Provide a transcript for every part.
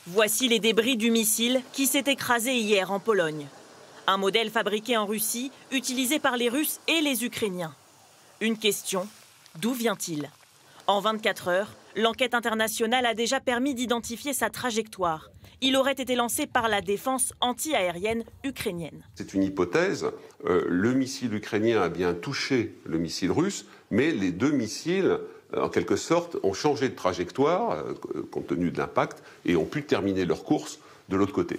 Voici les débris du missile qui s'est écrasé hier en Pologne. Un modèle fabriqué en Russie, utilisé par les Russes et les Ukrainiens. Une question, d'où vient-il? En 24 heures, l'enquête internationale a déjà permis d'identifier sa trajectoire. Il aurait été lancé par la défense anti-aérienne ukrainienne. C'est une hypothèse. Le missile ukrainien a bien touché le missile russe, mais les deux missiles, en quelque sorte, ont changé de trajectoire, compte tenu de l'impact, et ont pu terminer leur course de l'autre côté.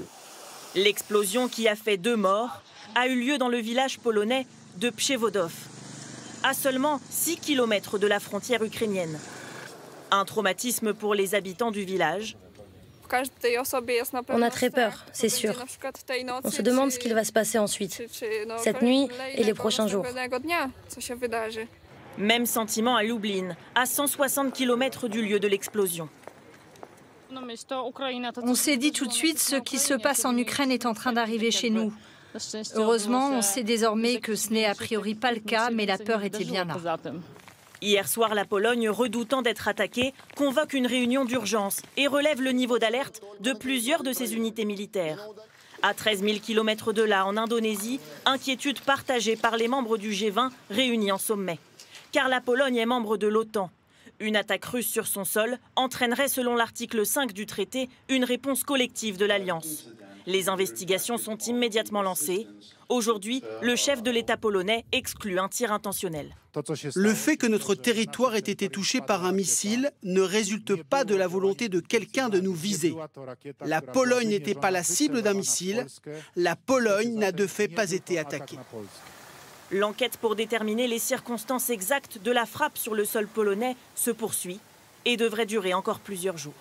L'explosion qui a fait 2 morts a eu lieu dans le village polonais de Przewodów, à seulement 6 km de la frontière ukrainienne. Un traumatisme pour les habitants du village. On a très peur, c'est sûr. On se demande ce qu'il va se passer ensuite, cette nuit et les prochains jours. Même sentiment à Lublin, à 160 km du lieu de l'explosion. On s'est dit tout de suite, ce qui se passe en Ukraine est en train d'arriver chez nous. Heureusement, on sait désormais que ce n'est a priori pas le cas, mais la peur était bien là. Hier soir, la Pologne, redoutant d'être attaquée, convoque une réunion d'urgence et relève le niveau d'alerte de plusieurs de ses unités militaires. À 13 000 km de là, en Indonésie, inquiétude partagée par les membres du G20 réunis en sommet. Car la Pologne est membre de l'OTAN. Une attaque russe sur son sol entraînerait, selon l'article 5 du traité, une réponse collective de l'Alliance. Les investigations sont immédiatement lancées. Aujourd'hui, le chef de l'État polonais exclut un tir intentionnel. Le fait que notre territoire ait été touché par un missile ne résulte pas de la volonté de quelqu'un de nous viser. La Pologne n'était pas la cible d'un missile. La Pologne n'a de fait pas été attaquée. L'enquête pour déterminer les circonstances exactes de la frappe sur le sol polonais se poursuit et devrait durer encore plusieurs jours.